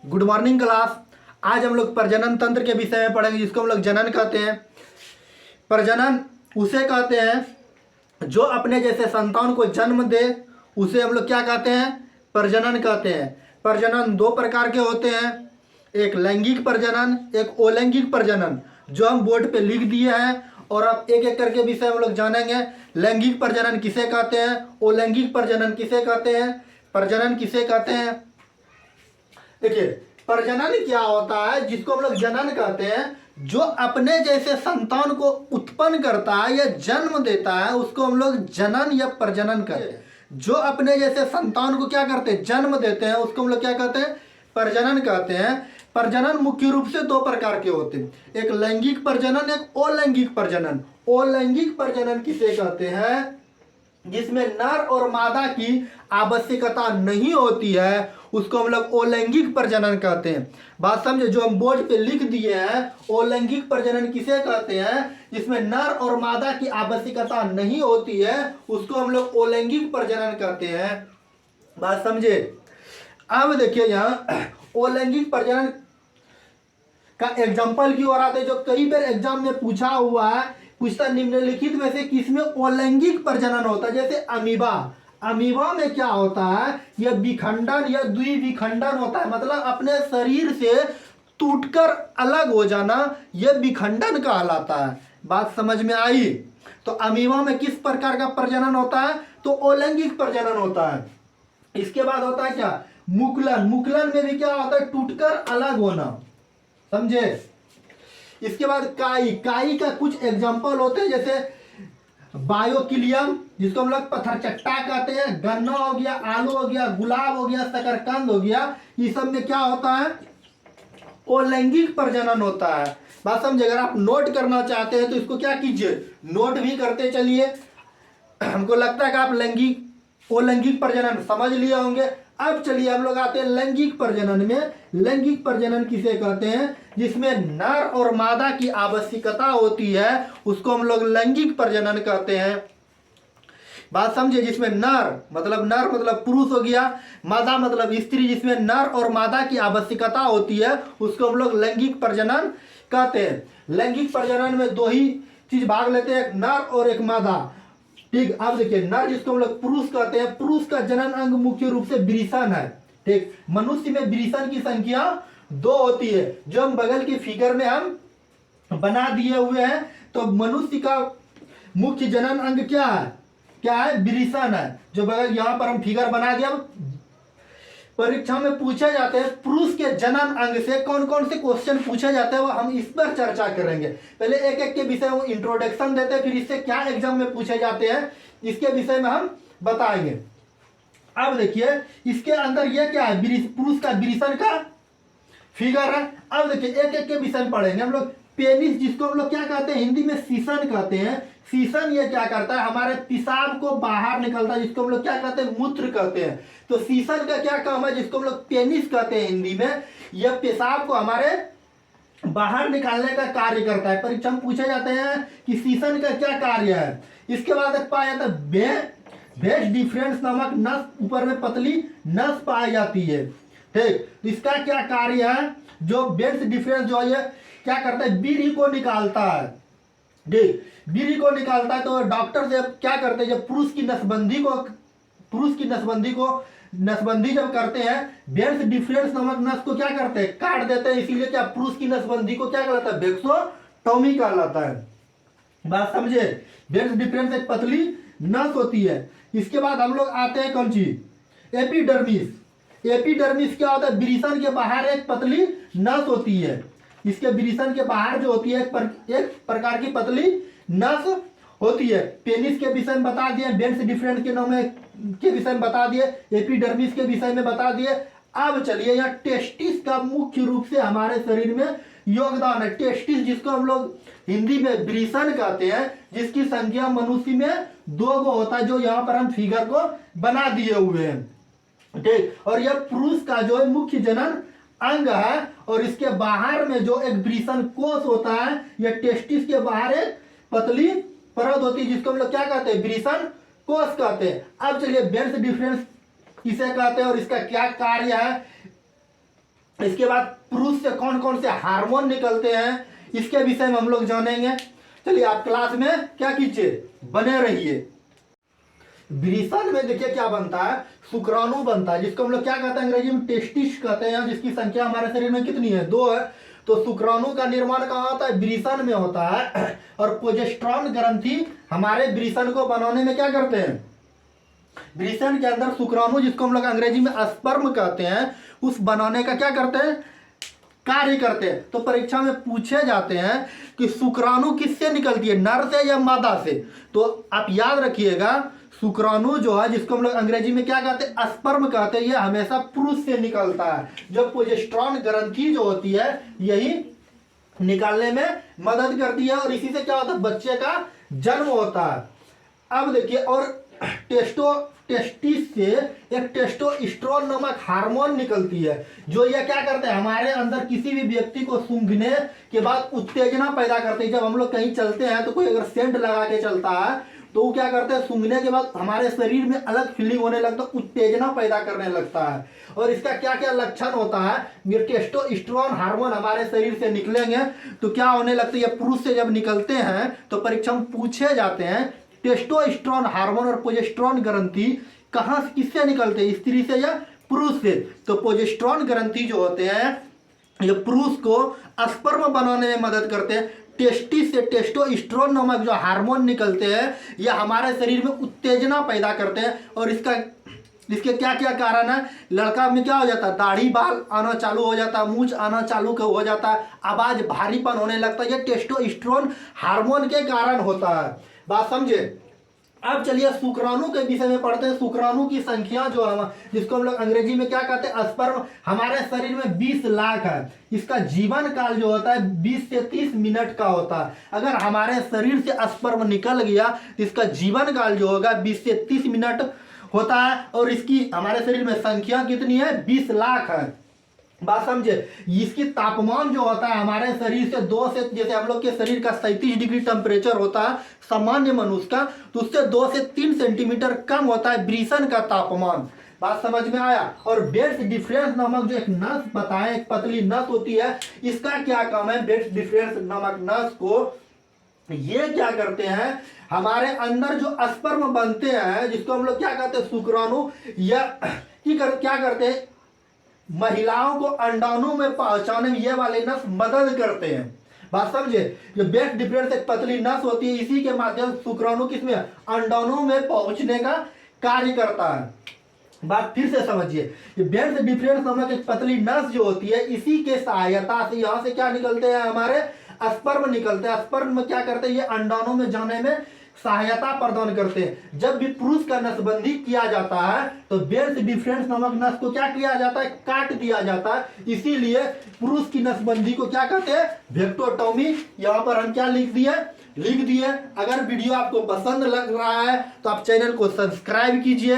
Good morning class. आज हम लोग प्रजनन तंत्र के विषय में पढ़ेंगे, जिसको हम लोग जनन कहते हैं। प्रजनन उसे कहते हैं जो अपने जैसे संतान को जन्म दे, उसे हम लोग क्या कहते हैं? प्रजनन कहते हैं। प्रजनन दो प्रकार के होते हैं, एक लैंगिक प्रजनन, एक अलैंगिक प्रजनन, जो हम बोर्ड पे लिख दिए हैं। और अब एक एक करके विषय हम लोग जानेंगे। लैंगिक प्रजनन किसे कहते हैं, अलैंगिक प्रजनन किसे कहते हैं, प्रजनन किसे कहते हैं। देखिए, प्रजनन क्या होता है, जिसको हम लोग जनन कहते हैं, जो अपने जैसे संतान को उत्पन्न करता है या जन्म देता है, उसको हम लोग जनन या प्रजनन कहते हैं। जो अपने जैसे संतान को क्या करते हैं? जन्म देते हैं, उसको हम लोग क्या कहते हैं? प्रजनन कहते हैं। प्रजनन मुख्य रूप से दो प्रकार के होते हैं, एक लैंगिक प्रजनन, एक अलैंगिक प्रजनन। अलैंगिक प्रजनन किसे कहते हैं? जिसमें नर और मादा की आवश्यकता नहीं होती है, उसको हम लोग अलैंगिक प्रजनन कहते हैं। बात समझे? जो हम बोर्ड पे लिख दिए हैं, अलैंगिक प्रजनन किसे कहते हैं? जिसमें नर और मादा की आवश्यकता नहीं होती है, उसको हम लोग अलैंगिक प्रजनन कहते हैं। बात समझे? अब देखिए, यहाँ अलैंगिक प्रजनन का एग्जाम्पल की ओर आते हैं, जो कई बार एग्जाम में पूछा हुआ है। पूछता निम्नलिखित में से किसमें अलैंगिक प्रजनन होता है? जैसे अमीबा। अमीबा में क्या होता है? यह विखंडन या द्विविखंडन होता है, मतलब अपने शरीर से टूटकर अलग हो जाना, यह विखंडन कहलाता है। बात समझ में आई? तो अमीबा में किस प्रकार का प्रजनन होता है? तो अलैंगिक प्रजनन होता है। इसके बाद होता है क्या? मुकुलन। मुकुलन में भी क्या होता है? टूटकर अलग होना। समझे? इसके बाद काई। काई का कुछ एग्जाम्पल होते हैं, जैसे बायोकिलियम, जिसको हम लोग पत्थरचट्टा कहते हैं, गन्ना हो गया, आलू हो गया, गुलाब हो गया, शकरकंद हो गया। ये सब में क्या होता है? अलैंगिक प्रजनन होता है। बात समझे? अगर आप नोट करना चाहते हैं तो इसको क्या कीजिए, नोट भी करते चलिए। हमको लगता है कि आप अलैंगिक प्रजनन समझ लिए होंगे। अब चलिए हम लोग आते हैं लैंगिक प्रजनन में। लैंगिक प्रजनन किसे कहते हैं? जिसमें नर और मादा की आवश्यकता होती है, उसको हम लोग लैंगिक प्रजनन कहते हैं। बात समझे? जिसमें नर मतलब पुरुष हो गया, मादा मतलब स्त्री, जिसमें नर और मादा की आवश्यकता होती है, उसको हम लोग लैंगिक प्रजनन कहते हैं। लैंगिक प्रजनन में दो ही चीज भाग लेते हैं, एक नर और एक मादा। ठीक, अब देखिए, नर जिसको हम लोग पुरुष कहते हैं, पुरुष का जनन अंग मुख्य रूप से वृषण है। ठीक, मनुष्य में वृषण की संख्या 2 होती है, जो हम बगल की फिगर में हम बना दिए हुए हैं। तो मनुष्य का मुख्य जनन अंग क्या है? क्या है? वृषण है, जो बगल यहां पर हम फिगर बना दिया। परीक्षा में पूछे जाते हैं पुरुष के जनन अंग से कौन कौन से क्वेश्चन पूछे जाते हैं, वो हम इस पर चर्चा करेंगे। पहले एक एक के विषय में इंट्रोडक्शन देते हैं, फिर इससे क्या एग्जाम में पूछे जाते हैं, इसके विषय में हम बताएंगे। अब देखिए, इसके अंदर ये क्या है? पुरुष का वृषण का फिगर है। अब देखिए, एक एक के विषय में पढ़ेंगे हम लोग। पेनिस, जिसको हम लोग क्या कहते हैं? हिंदी में सीसन कहते हैं। सीसन ये क्या करता है? हमारे पेशाब को बाहर निकलता है, जिसको हम लोग क्या कहते हैं? मूत्र कहते हैं। तो सीसन का क्या काम है? जिसको हम लोग पेनिस कहते हैं हिंदी में, यह पेशाब को हमारे बाहर निकालने का कार्य करता है। परीक्षा में पूछे जाते हैं कि सीसन का क्या कार्य है। इसके बाद पाया जाता है वेस्ट डिफरेंस नामक नस, ऊपर में पतली नस पाई जाती है। ठीक, इसका क्या कार्य है? जो बेस्ट डिफरेंस जो है क्या करता है? बीड़ी को निकालता है। ठीक, बीड़ी को निकालता है। तो डॉक्टर से क्या करते हैं? जब पुरुष की नसबंदी जब करते हैं, बेस्ट डिफरेंस नामक नस को क्या करते हैं? काट देते हैं। इसीलिए क्या पुरुष की नसबंदी को क्या कहलाता है? वेक्सोटॉमी कहलाता है। बात समझे? बेस्ट डिफरेंस एक पतली नस होती है। इसके बाद हम लोग आते हैं कौन चीज? एपिडर्मिस। एपिडर्मिस क्या होता है? वृषण के बाहर एक पतली नस होती है। इसके वृषण के बाहर जो होती है एक प्रकार की पतली नस होती है। पेनिस के विषय में बता दिए, बेस्ट डिफरेंस के नाम के विषय में बता दिए, एपिडर्मिस के विषय में बता दिए। अब चलिए, यहाँ टेस्टिस का मुख्य रूप से हमारे शरीर में योगदान है। टेस्टिस, जिसको हम लोग हिंदी में वृषण कहते हैं, जिसकी संख्या मनुष्य में 2 गो होता है, जो यहाँ पर हम फिगर को बना दिए हुए हैं। ठीक, और यह पुरुष का जो है मुख्य जनन अंग है। और इसके बाहर में जो एक वृषण कोष होता है, यह टेस्टिस के बाहर एक पतली परत होती है, जिसको हम लोग क्या कहते हैं? वृषण कोष कहते हैं। अब चलिए, बेस्ट डिफरेंस किसे कहते हैं और इसका क्या कार्य है, इसके बाद पुरुष से कौन कौन से हार्मोन निकलते हैं, इसके विषय में हम लोग जानेंगे। चलिए आप क्लास में क्या कीजिए, बने रहिए। वृषण में देखिए क्या बनता है, शुक्राणु बनता है, जिसको हम लोग क्या कहते हैं अंग्रेजी में टेस्टिस कहते हैं, जिसकी संख्या हमारे शरीर में कितनी है, 2 है। तो शुक्राणु का निर्माण कहाँ होता है, वृषण में होता है। और प्रोजेस्टेरोन ग्रंथि हमारे वृषण को बनाने में क्या करते हैं, वृषण के अंदर शुक्राणु, जिसको हम लोग अंग्रेजी में स्पर्म कहते हैं, उस बनाने का क्या करते हैं, कार्य करते हैं। तो परीक्षा में पूछे जाते हैं कि शुक्राणु किससे निकलती है, नर से या मादा से। तो आप याद रखिएगा, शुक्राणु जो है, जिसको हम लोग अंग्रेजी में क्या कहते हैं, स्पर्म कहते हैं, ये हमेशा पुरुष से निकलता है। जो प्रोजेस्टेरोन ग्रंथि जो होती है, यही निकालने में मदद करती है, और इसी से क्या होता है, बच्चे का जन्म होता है। अब देखिए, और टेस्टिस से एक टेस्टोस्टेरोन नामक हार्मोन निकलती है, जो ये क्या करते हैं, हमारे अंदर किसी भी व्यक्ति को सूंघने के बाद उत्तेजना पैदा करते हैं। जब हम लोग कहीं चलते हैं तो कोई अगर सेंट लगा के चलता है तो वो क्या करते हैं, सूंघने के बाद हमारे शरीर में अलग फीलिंग होने लगता है, उत्तेजना पैदा करने लगता है। और इसका क्या क्या लक्षण होता है, ये टेस्टोस्टेरोन हार्मोन हमारे शरीर से निकलेंगे तो क्या होने लगता है, ये पुरुष से जब निकलते हैं तो परीक्षा में पूछे जाते हैं, टेस्टोस्टेरोन हार्मोन और प्रोजेस्टेरोन ग्रंथि कहाँ से, किससे निकलते हैं, स्त्री से या पुरुष से। तो प्रोजेस्टेरोन ग्रंथि जो होते हैं, ये पुरुष को स्पर्म बनाने में मदद करते हैं। टेस्टिस से टेस्टोस्टेरोन नामक जो हार्मोन निकलते हैं, ये हमारे शरीर में उत्तेजना पैदा करते हैं। और इसके क्या क्या कारण है, लड़का में क्या हो जाता है, दाढ़ी बाल आना चालू हो जाता है, मूंछ आना चालू हो जाता है, आवाज भारीपन होने लगता है, ये टेस्टोस्टेरोन हार्मोन के कारण होता है। बात समझे। अब चलिए शुक्राणु के विषय में पढ़ते हैं। शुक्राणु की संख्या जो है, जिसको हम लोग अंग्रेजी में क्या कहते हैं, स्पर्म, हमारे शरीर में 20 लाख है। इसका जीवन काल जो होता है 20 से 30 मिनट का होता है। अगर हमारे शरीर से स्पर्म निकल गया तो इसका जीवन काल जो होगा 20 से 30 मिनट होता है। और इसकी हमारे शरीर में संख्या कितनी है, 20 लाख है। बात समझे। इसकी तापमान जो होता है हमारे शरीर से 2 से, जैसे हम लोग के शरीर का 37 डिग्री टेम्परेचर होता है सामान्य मनुष्य का, तो उससे 2 से 3 सेंटीमीटर कम होता है वृषण का तापमान। बात समझ में आया। और बेड्स डिफरेंस नामक जो एक नस बताएं, एक पतली नस होती है, इसका क्या काम है, बेड्स डिफरेंस नामक नस को ये क्या करते हैं, हमारे अंदर जो स्पर्म बनते हैं, जिसको हम लोग क्या कहते हैं, शुक्राणु, या क्या करते हैं, महिलाओं को अंडाणु में पहुंचाने में ये वाले नस मदद करते हैं। बात समझे। जो बेस्ट डिफरेंस एक पतली नस होती है, इसी के माध्यम से शुक्राणु किसमें, अंडाणु में पहुंचने का कार्य करता है। बात फिर से समझिए, ये बेस्ट डिफरेंस नामक एक पतली नस जो होती है, इसी के सहायता से यहाँ से क्या निकलते हैं, हमारे स्पर्म निकलते हैं। स्पर्म में क्या करते हैं, ये अंडाणु में जाने में सहायता प्रदान करते हैं। जब भी पुरुष का नसबंदी किया जाता है तो बेल्स डिफरेंस नामक नस को क्या किया जाता है, काट दिया जाता है। इसीलिए पुरुष की नसबंदी को क्या कहते हैं, वेक्टोटॉमी। यहाँ पर हम क्या लिख दिए। अगर वीडियो आपको पसंद लग रहा है तो आप चैनल को सब्सक्राइब कीजिए,